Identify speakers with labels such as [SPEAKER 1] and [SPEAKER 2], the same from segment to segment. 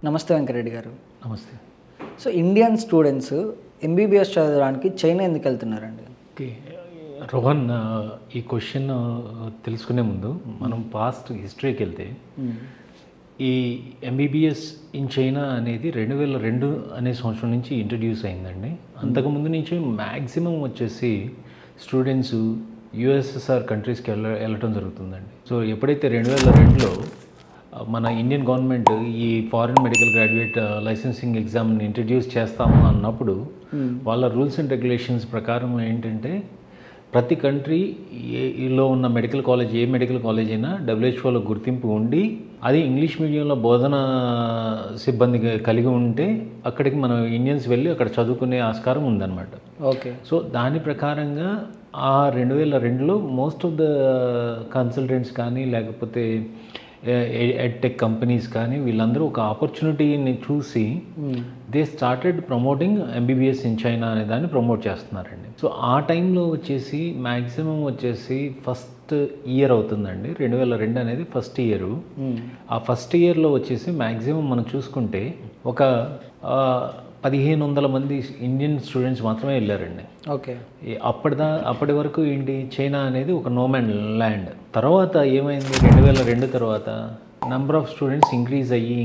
[SPEAKER 1] నమస్తే వెంకరెడ్డి గారు.
[SPEAKER 2] నమస్తే.
[SPEAKER 1] సో ఇండియన్ స్టూడెంట్స్ ఎంబీబీఎస్ చదవడానికి చైనా ఎందుకు వెళ్తున్నారండి?
[SPEAKER 2] ఓకే రోహన్, ఈ క్వశ్చన్ తెలుసుకునే ముందు మనం పాస్ట్ హిస్టరీకి వెళ్తే ఈ ఎంబీబీఎస్ ఇన్ చైనా అనేది 2002 అనే సంవత్సరం నుంచి ఇంట్రడ్యూస్ అయిందండి. అంతకుముందు నుంచి మ్యాక్సిమం వచ్చేసి స్టూడెంట్స్ యుఎస్ఎస్ఆర్ కంట్రీస్కి వెళ్ళటం జరుగుతుందండి. సో ఎప్పుడైతే 2002లో మన ఇండియన్ గవర్నమెంట్ ఈ ఫారిన్ మెడికల్ గ్రాడ్యుయేట్ లైసెన్సింగ్ ఎగ్జామ్ని ఇంట్రడ్యూస్ చేస్తాము అన్నప్పుడు వాళ్ళ రూల్స్ అండ్ రెగ్యులేషన్స్ ప్రకారం ఏంటంటే ప్రతి కంట్రీలో ఉన్న మెడికల్ కాలేజ్ ఏ మెడికల్ కాలేజ్ అయినా డబ్ల్యూహెచ్ఓలో గుర్తింపు ఉండి అది ఇంగ్లీష్ మీడియంలో బోధన సిబ్బంది కలిగి ఉంటే అక్కడికి మనం ఇండియన్స్ వెళ్ళి అక్కడ చదువుకునే ఆస్కారం ఉందన్నమాట.
[SPEAKER 1] ఓకే.
[SPEAKER 2] సో దాని ప్రకారంగా ఆ 2002లో మోస్ట్ ఆఫ్ ద కన్సల్టెంట్స్ కానీ లేకపోతే ఎడ్టెక్ కంపెనీస్ కానీ వీళ్ళందరూ ఒక ఆపర్చునిటీని చూసి they started promoting MBBS in China అనే దాన్ని ప్రమోట్ చేస్తున్నారండి. సో ఆ టైంలో వచ్చేసి మ్యాక్సిమం వచ్చేసి ఫస్ట్ ఇయర్ అవుతుందండి. 2002 అనేది ఫస్ట్ ఇయరు. ఆ ఫస్ట్ ఇయర్లో వచ్చేసి మ్యాక్సిమం మనం చూసుకుంటే ఒక 1500 మంది ఇండియన్ స్టూడెంట్స్ మాత్రమే వెళ్ళారండి.
[SPEAKER 1] ఓకే.
[SPEAKER 2] అప్పటి వరకు ఏంటి, చైనా అనేది ఒక నోమాన్ ల్యాండ్. తర్వాత ఏమైంది, 2002 తర్వాత నెంబర్ ఆఫ్ స్టూడెంట్స్ ఇంక్రీజ్ అయ్యి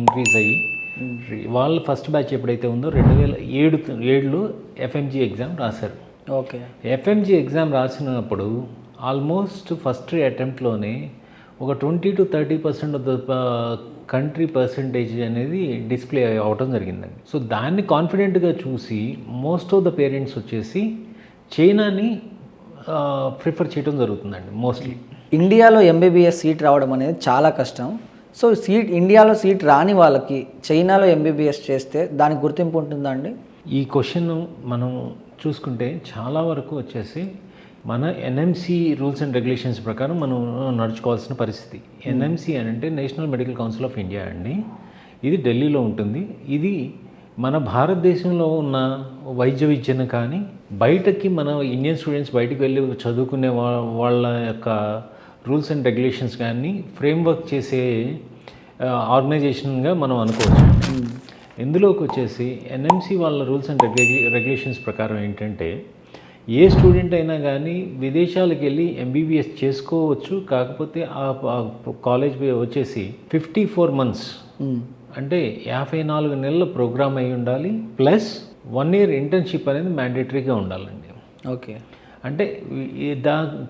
[SPEAKER 2] వాళ్ళ ఫస్ట్ బ్యాచ్ ఎప్పుడైతే ఉందో 2007లో ఎఫ్ఎంజీ ఎగ్జామ్ రాశారు.
[SPEAKER 1] ఓకే.
[SPEAKER 2] ఎఫ్ఎంజీ ఎగ్జామ్ రాసినప్పుడు ఆల్మోస్ట్ ఫస్ట్ అటెంప్ట్లోనే ఒక 20 to 30% of the country percentage అనేది డిస్ప్లే అవటం జరిగిందండి. సో దాన్ని కాన్ఫిడెంట్గా చూసి మోస్ట్ ఆఫ్ ద పేరెంట్స్ వచ్చేసి చైనాని ప్రిఫర్ చేయడం జరుగుతుందండి మోస్ట్లీ.
[SPEAKER 1] ఇండియాలో ఎంబీబీఎస్ సీట్ రావడం అనేది చాలా కష్టం. సో ఇండియాలో సీట్ రాని వాళ్ళకి చైనాలో ఎంబీబీఎస్ చేస్తే దానికి గుర్తింపు ఉంటుందా అండి?
[SPEAKER 2] ఈ క్వశ్చన్ మనం చూసుకుంటే చాలా వరకు వచ్చేసి మన ఎన్ఎంసీ రూల్స్ అండ్ రెగ్యులేషన్స్ ప్రకారం మనం నడుచుకోవాల్సిన పరిస్థితి. ఎన్ఎంసీ అని అంటే national medical council of India అండి. ఇది ఢిల్లీలో ఉంటుంది. ఇది మన భారతదేశంలో ఉన్న వైద్య విద్యను కానీ బయటకి మన ఇండియన్ స్టూడెంట్స్ బయటకు వెళ్ళి చదువుకునే వాళ్ళ యొక్క రూల్స్ అండ్ రెగ్యులేషన్స్ కానీ ఫ్రేమ్వర్క్ చేసే ఆర్గనైజేషన్గా మనం అనుకోవచ్చు. ఇందులోకి వచ్చేసి ఎన్ఎంసీ వాళ్ళ రూల్స్ అండ్ రెగ్యులేషన్స్ ప్రకారం ఏంటంటే ఏ స్టూడెంట్ అయినా కానీ విదేశాలకు వెళ్ళి ఎంబీబీఎస్ చేసుకోవచ్చు. కాకపోతే ఆ కాలేజ్ వచ్చేసి 54 months అంటే 54 నెలల ప్రోగ్రామ్ అయి ఉండాలి. ప్లస్ 1 year ఇంటర్న్షిప్ అనేది మ్యాండేటరీగా ఉండాలండి.
[SPEAKER 1] ఓకే.
[SPEAKER 2] అంటే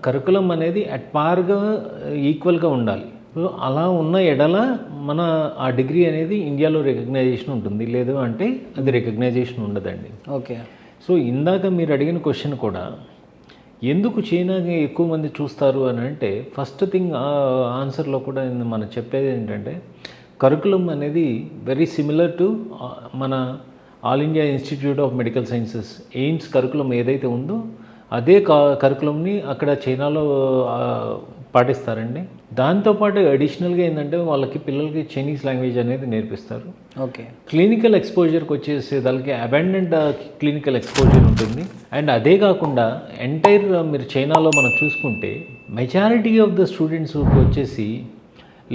[SPEAKER 2] కరికులం అనేది అట్ పార్గా ఈక్వల్గా ఉండాలి. సో అలా ఉన్న ఎడల మన ఆ డిగ్రీ అనేది ఇండియాలో రికగ్నైజేషన్ ఉంటుంది, లేదు అంటే అది రికగ్నైజేషన్ ఉండదండి.
[SPEAKER 1] ఓకే.
[SPEAKER 2] సో ఇందాక మీరు అడిగిన క్వశ్చన్ కూడా ఎందుకు చైనాకి ఎక్కువ మంది చూస్తారు అని అంటే ఫస్ట్ థింగ్ ఆన్సర్లో కూడా మనం చెప్పేది ఏంటంటే కరికులం అనేది వెరీ సిమిలర్ టు మన all India institute of medical sciences AIIMS curriculum ఏదైతే ఉందో అదే కరికులంని అక్కడ చైనాలో పాటిస్తారండి. దాంతోపాటు అడిషనల్గా ఏంటంటే వాళ్ళకి పిల్లలకి చైనీస్ లాంగ్వేజ్ అనేది నేర్పిస్తారు.
[SPEAKER 1] ఓకే.
[SPEAKER 2] క్లినికల్ ఎక్స్పోజర్కి వచ్చేసేదానికి అబాండెంట్ క్లినికల్ ఎక్స్పోజర్ ఉంటుంది. అండ్ అదే కాకుండా ఎంటైర్ మీరు చైనాలో మనం చూసుకుంటే మెజారిటీ ఆఫ్ ద స్టూడెంట్స్ వచ్చేసి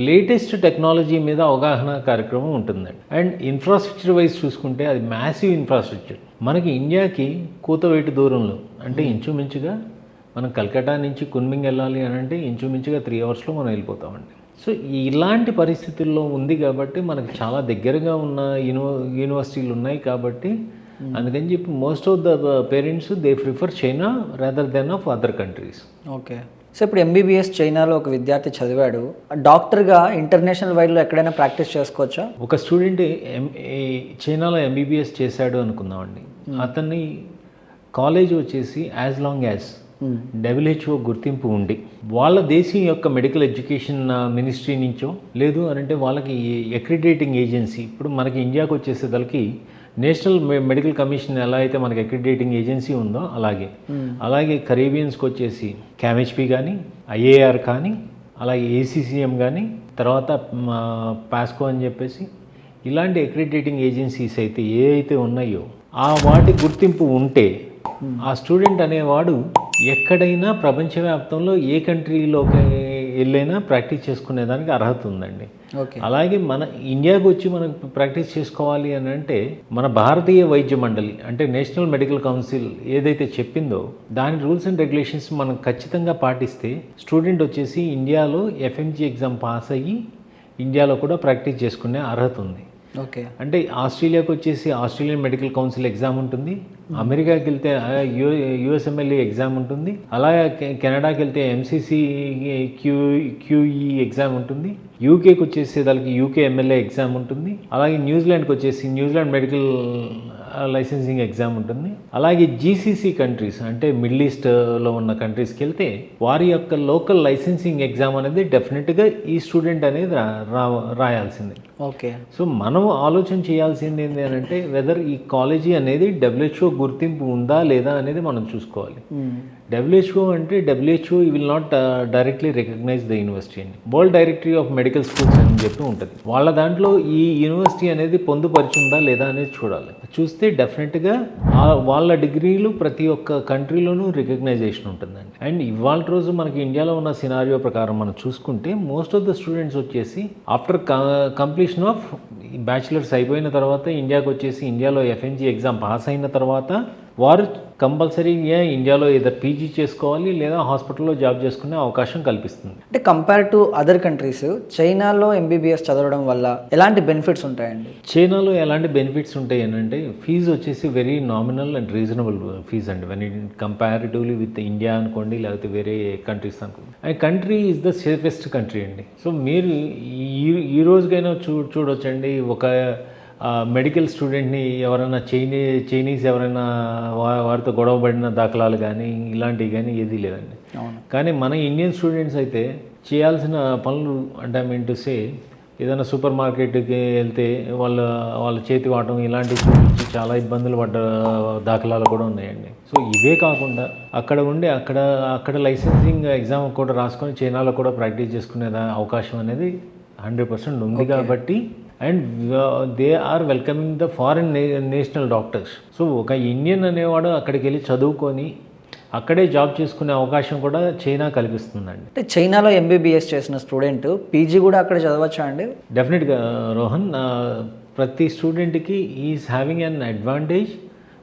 [SPEAKER 2] లేటెస్ట్ టెక్నాలజీ మీద అవగాహన కార్యక్రమం ఉంటుందండి. అండ్ ఇన్ఫ్రాస్ట్రక్చర్ వైజ్ చూసుకుంటే అది మ్యాసివ్ ఇన్ఫ్రాస్ట్రక్చర్. మనకి ఇండియాకి కూతవేటు దూరంలో అంటే ఇంచుమించుగా మనం కల్కటా నుంచి కున్మింగ్ వెళ్ళాలి అని అంటే ఇంచుమించుగా 3 hours మనం వెళ్ళిపోతామండి. సో ఇలాంటి పరిస్థితుల్లో ఉంది కాబట్టి మనకి చాలా దగ్గరగా ఉన్న యూనివర్సిటీలు ఉన్నాయి కాబట్టి అందుకని చెప్పి most of the parents they prefer China rather than of other countries.
[SPEAKER 1] Okay. So ఇప్పుడు ఎంబీబీఎస్ చైనాలో ఒక విద్యార్థి చదివాడు, డాక్టర్గా ఇంటర్నేషనల్ వైడ్లో ఎక్కడైనా ప్రాక్టీస్ చేసుకోవచ్చా?
[SPEAKER 2] ఒక స్టూడెంట్ చైనాలో ఎంబీబీఎస్ చేశాడు అనుకుందామండి. అతన్ని కాలేజ్ వచ్చేసి యాజ్ లాంగ్ యాజ్ డబ్ల్యూహెచ్ఓ గుర్తింపు ఉండి వాళ్ళ దేశం యొక్క మెడికల్ ఎడ్యుకేషన్ మినిస్ట్రీ నుంచో లేదు అని అంటే వాళ్ళకి అక్రిడేటింగ్ ఏజెన్సీ, ఇప్పుడు మనకి ఇండియాకి వచ్చేసేదానికి నేషనల్ మెడికల్ కమిషన్ ఎలా అయితే మనకి అక్రిడేటింగ్ ఏజెన్సీ ఉందో అలాగే కరేబియన్స్కి వచ్చేసి క్యామ్హెచ్పి కానీ ఐఏఆర్ కానీ అలాగే ఏసీసీఎం కానీ తర్వాత పాస్కో అని చెప్పేసి ఇలాంటి అక్రిడేటింగ్ ఏజెన్సీస్ అయితే ఏ అయితే ఉన్నాయో ఆ వాటి గుర్తింపు ఉంటే ఆ స్టూడెంట్ అనేవాడు ఎక్కడైనా ప్రపంచవ్యాప్తంలో ఏ కంట్రీలోకి వెళ్ళైనా ప్రాక్టీస్ చేసుకునేదానికి అర్హత ఉందండి.
[SPEAKER 1] ఓకే.
[SPEAKER 2] అలాగే మన ఇండియాకి వచ్చి మనం ప్రాక్టీస్ చేసుకోవాలి అని అంటే మన భారతీయ వైద్య మండలి అంటే నేషనల్ మెడికల్ కౌన్సిల్ ఏదైతే చెప్పిందో దాని రూల్స్ అండ్ రెగ్యులేషన్స్ మనం ఖచ్చితంగా పాటిస్తే స్టూడెంట్ వచ్చేసి ఇండియాలో ఎఫ్ఎంజీ ఎగ్జామ్ పాస్ అయ్యి ఇండియాలో కూడా ప్రాక్టీస్ చేసుకునే అర్హత ఉంది.
[SPEAKER 1] ఓకే.
[SPEAKER 2] అంటే ఆస్ట్రేలియాకి వచ్చేసి ఆస్ట్రేలియన్ మెడికల్ కౌన్సిల్ ఎగ్జామ్ ఉంటుంది, అమెరికాకి వెళ్తే యుఎస్ఎంఎల్ఏ ఎగ్జామ్ ఉంటుంది, అలాగే కెనడాకి వెళ్తే ఎంసీసీ క్యూఈ ఎగ్జామ్ ఉంటుంది, యూకేకి వచ్చేసి దానికి యూకే ఎంఎల్ఏ ఎగ్జామ్ ఉంటుంది, అలాగే న్యూజిలాండ్కి వచ్చేసి న్యూజిలాండ్ మెడికల్ లైసెన్సింగ్ ఎగ్జామ్ ఉంటుంది. అలాగే జీసీసీ కంట్రీస్ అంటే మిడిల్ ఈస్ట్లో ఉన్న కంట్రీస్కి వెళ్తే వారి యొక్క లోకల్ లైసెన్సింగ్ ఎగ్జామ్ అనేది డెఫినెట్గా ఈ స్టూడెంట్ అనేది రాయాల్సిందే.
[SPEAKER 1] ఓకే.
[SPEAKER 2] సో మనం ఆలోచన చేయాల్సింది ఏంటి అని అంటే వెదర్ ఈ కాలేజీ అనేది డబ్ల్యూహెచ్ఓ గుర్తింపు ఉందా లేదా అనేది మనం చూసుకోవాలి. డబ్ల్యూహెచ్ఓ అంటే WHO will not directly recognise the university అండి. World directory of medical schools అని చెప్పి ఉంటుంది. వాళ్ళ దాంట్లో ఈ యూనివర్సిటీ అనేది పొందుపరిచిందా లేదా అనేది చూడాలి. చూస్తే డెఫినెట్గా వాళ్ళ డిగ్రీలు ప్రతి ఒక్క కంట్రీలోనూ రికగ్నైజేషన్ ఉంటుందండి. అండ్ ఇవాళ రోజు మనకి ఇండియాలో ఉన్న సినారియో ప్రకారం మనం చూసుకుంటే మోస్ట్ ఆఫ్ ద స్టూడెంట్స్ వచ్చేసి ఆఫ్టర్ కంప్లీషన్ ఆఫ్ బ్యాచిలర్స్ అయిపోయిన తర్వాత ఇండియాకి వచ్చేసి ఇండియాలో ఎఫ్ఎంజీ ఎగ్జామ్ పాస్ అయిన తర్వాత వారు కంపల్సరీగా ఇండియాలో ఏదో పీజీ చేసుకోవాలి లేదా హాస్పిటల్లో జాబ్ చేసుకునే అవకాశం కల్పిస్తుంది.
[SPEAKER 1] అంటే కంపేర్ టు అదర్ కంట్రీస్ చైనాలో ఎంబీబీఎస్ చదవడం వల్ల ఎలాంటి బెనిఫిట్స్ ఉంటాయండి?
[SPEAKER 2] చైనాలో ఎలాంటి బెనిఫిట్స్ ఉంటాయి అని అంటే ఫీజు వచ్చేసి very nominal and reasonable fee అండి. When it comparatively with India అనుకోండి లేకపోతే వేరే కంట్రీస్ అనుకోండి. And country is the safest country అండి. సో మీరు ఈ రోజుకైనా చూడొచ్చండి ఒక మెడికల్ స్టూడెంట్ని ఎవరైనా చైనీస్ ఎవరైనా వారితో గొడవపడిన దాఖలాలు కానీ ఇలాంటివి కానీ ఏదీ లేదండి. కానీ మన ఇండియన్ స్టూడెంట్స్ అయితే చేయాల్సిన పనులు అంటే ఐ మీన్ టు సే ఏదైనా సూపర్ మార్కెట్కి వెళ్తే వాళ్ళ చేతి వాటం ఇలాంటివి చూపించి చాలా ఇబ్బందులు పడ్డ దాఖలాలు కూడా ఉన్నాయండి. సో ఇవే కాకుండా అక్కడ ఉండి అక్కడ లైసెన్సింగ్ ఎగ్జామ్ కూడా రాసుకొని చైనాలో కూడా ప్రాక్టీస్ చేసుకునే అవకాశం అనేది 100% ఉంది. కాబట్టి and they are welcoming the foreign national doctors. So ఒక ఇండియన్ అనేవాడు అక్కడికి వెళ్ళి చదువుకొని అక్కడే జాబ్ చేసుకునే అవకాశం కూడా చైనా కల్పిస్తుందండి.
[SPEAKER 1] అంటే చైనాలో ఎంబీబీఎస్ చేసిన స్టూడెంట్ పీజీ కూడా అక్కడ చదవచ్చా అండి?
[SPEAKER 2] డెఫినెట్గా రోహన్, ప్రతి స్టూడెంట్కి is having an advantage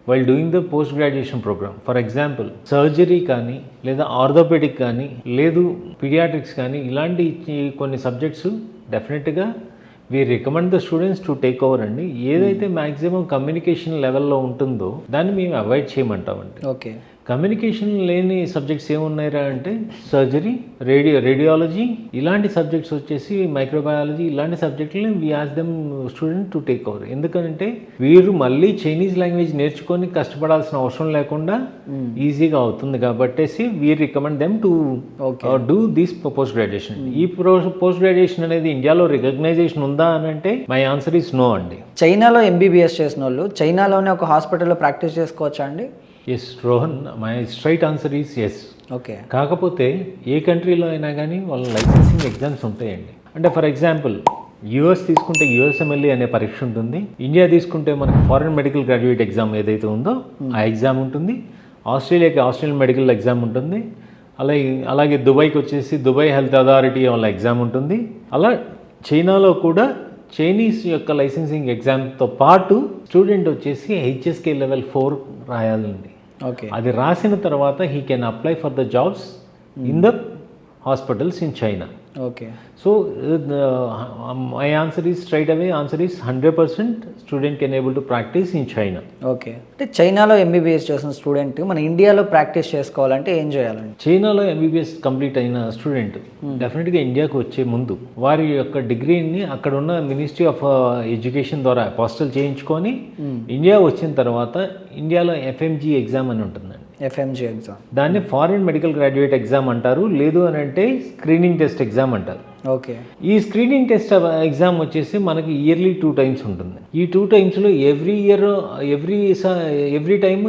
[SPEAKER 2] while doing the post graduation program. For example surgery కానీ లేదా ఆర్థోపెడిక్ కానీ లేదు పీడియాట్రిక్స్ కానీ ఇలాంటి కొన్ని సబ్జెక్ట్స్ డెఫినెట్గా we recommend the students to take over అండి. ఏదైతే మ్యాక్సిమం కమ్యూనికేషన్ లెవెల్లో ఉంటుందో దాన్ని మేము అవాయిడ్ చేయమంటామండి.
[SPEAKER 1] ఓకే.
[SPEAKER 2] కమ్యూనికేషన్ లేని సబ్జెక్ట్స్ ఏమున్నాయిరా అంటే సర్జరీ, రేడియాలజీ ఇలాంటి సబ్జెక్ట్స్ వచ్చేసి మైక్రోబయాలజీ ఇలాంటి సబ్జెక్టులని we ask them student to take over. ఎందుకంటే వీరు మళ్ళీ చైనీస్ లాంగ్వేజ్ నేర్చుకొని కష్టపడాల్సిన అవసరం లేకుండా ఈజీగా అవుతుంది కాబట్టేసి we recommend them to do this post graduation. ఈ పోస్ట్ గ్రాడ్యుయేషన్ అనేది ఇండియాలో రికగ్నైజేషన్ ఉందా అని అంటే మై ఆన్సర్ ఈస్ నో అండి.
[SPEAKER 1] చైనాలో ఎంబీబీఎస్ చేసిన వాళ్ళు చైనాలోనే ఒక హాస్పిటల్లో ప్రాక్టీస్ చేసుకోవచ్చా అండి?
[SPEAKER 2] Yes Rohan, my straight answer is yes.
[SPEAKER 1] Okay.
[SPEAKER 2] కాకపోతే ఏ కంట్రీలో అయినా కానీ వాళ్ళ లైసెన్సింగ్ ఎగ్జామ్స్ ఉంటాయండి. అంటే ఫర్ ఎగ్జాంపుల్ యూఎస్ తీసుకుంటే యుఎస్ఎంఎల్ఏ అనే పరీక్ష ఉంటుంది, ఇండియా తీసుకుంటే మనకి ఫారిన్ మెడికల్ గ్రాడ్యుయేట్ ఎగ్జామ్ ఏదైతే ఉందో ఆ ఎగ్జామ్ ఉంటుంది, ఆస్ట్రేలియాకి ఆస్ట్రేలియన్ మెడికల్ ఎగ్జామ్ ఉంటుంది, అలాగే దుబాయ్కి వచ్చేసి దుబాయ్ హెల్త్ అథారిటీ వాళ్ళ ఎగ్జామ్ ఉంటుంది. అలా చైనాలో కూడా చైనీస్ యొక్క లైసెన్సింగ్ ఎగ్జామ్తో పాటు స్టూడెంట్ వచ్చేసి హెచ్ఎస్కే లెవెల్ 4 రాయాలండి.
[SPEAKER 1] ఓకే.
[SPEAKER 2] అది రాసిన తర్వాత he can apply for the jobs in the hospitals in China.
[SPEAKER 1] Okay.
[SPEAKER 2] So my answer is straight away answer is 100% student can able to practice in China.
[SPEAKER 1] Okay. అంటే చైనాలో MBBS చేసిన student మన ఇండియాలో practice చేసుకోవాలంటే ఏం చేయాలండి?
[SPEAKER 2] చైనాలో MBBS complete అయిన స్టూడెంట్ డెఫినెట్గా ఇండియాకు వచ్చే ముందు వారి యొక్క డిగ్రీని అక్కడ ఉన్న మినిస్ట్రీ ఆఫ్ ఎడ్యుకేషన్ ద్వారా అపాస్టల్ చేయించుకొని ఇండియా వచ్చిన తర్వాత ఇండియాలో ఎఫ్ఎంజీ ఎగ్జామ్ అని ఉంటుందండి.
[SPEAKER 1] ఎఫ్ఎంజీ ఎగ్జామ్
[SPEAKER 2] దాన్ని ఫారిన్ మెడికల్ గ్రాడ్యుయేట్ ఎగ్జామ్ అంటారు, లేదు అని అంటే స్క్రీనింగ్ టెస్ట్ ఎగ్జామ్ అంటారు.
[SPEAKER 1] ఓకే.
[SPEAKER 2] ఈ స్క్రీనింగ్ టెస్ట్ ఎగ్జామ్ వచ్చేసి మనకి ఇయర్లీ 2 times ఉంటుంది. ఈ 2 timesలో every time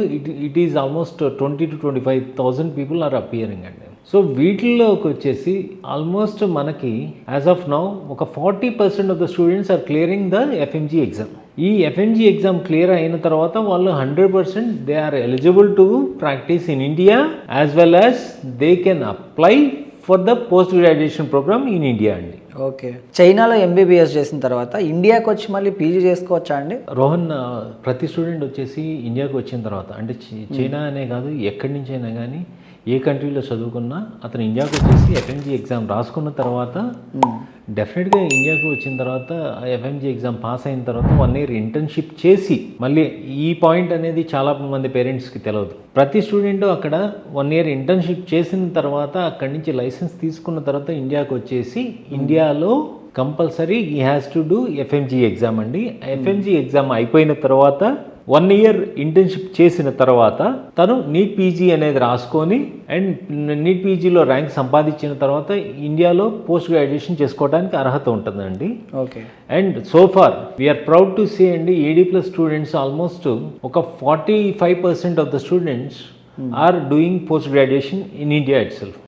[SPEAKER 2] it is almost 20,000 to 25,000 people are appearing అండి. సో వీటిల్లోకి వచ్చేసి ఆల్మోస్ట్ మనకి యాజ్ ఆఫ్ నౌ ఒక 40% of the students are clearing the FMG exam. ఈ ఎఫ్ఎంజీ ఎగ్జామ్ క్లియర్ అయిన తర్వాత వాళ్ళు 100% they are eligible to practice in India as well as they can apply for the post graduation program in India అండి.
[SPEAKER 1] Okay, చైనాలో MBBS చేసిన తర్వాత ఇండియాకి వచ్చి మళ్ళీ పీజీ చేసుకోవచ్చా అండి?
[SPEAKER 2] రోహన్, ప్రతి స్టూడెంట్ వచ్చేసి ఇండియాకి వచ్చిన తర్వాత అంటే చైనా అనే కాదు, ఎక్కడి నుంచి అయినా కానీ ఏ కంట్రీలో చదువుకున్నా అతను ఇండియాకి వచ్చేసి ఎఫ్ఎంజీ ఎగ్జామ్ రాసుకున్న తర్వాత డెఫినెట్గా ఇండియాకి వచ్చిన తర్వాత ఎఫ్ఎంజీ ఎగ్జామ్ పాస్ అయిన తర్వాత 1 year ఇంటర్న్షిప్ చేసి, మళ్ళీ ఈ పాయింట్ అనేది చాలా మంది పేరెంట్స్కి తెలియదు. ప్రతి స్టూడెంట్ అక్కడ 1 year ఇంటర్న్షిప్ చేసిన తర్వాత అక్కడి నుంచి లైసెన్స్ తీసుకున్న తర్వాత ఇండియాకి వచ్చేసి ఇండియాలో కంపల్సరీ ఈ has to do FMG exam అండి. ఎఫ్ఎంజీ ఎగ్జామ్ అయిపోయిన తర్వాత 1 year ఇంటర్న్షిప్ చేసిన తర్వాత తను నీట్ పీజీ అనేది రాసుకొని అండ్ నీట్ పీజీలో ర్యాంక్ సంపాదించిన తర్వాత ఇండియాలో పోస్ట్ గ్రాడ్యుయేషన్ చేసుకోవడానికి అర్హత ఉంటుందండి.
[SPEAKER 1] Okay,
[SPEAKER 2] and so far we are proud to say అండి, AD+ స్టూడెంట్స్ ఆల్మోస్ట్ ఒక 45% of the students are doing post graduation in India it self.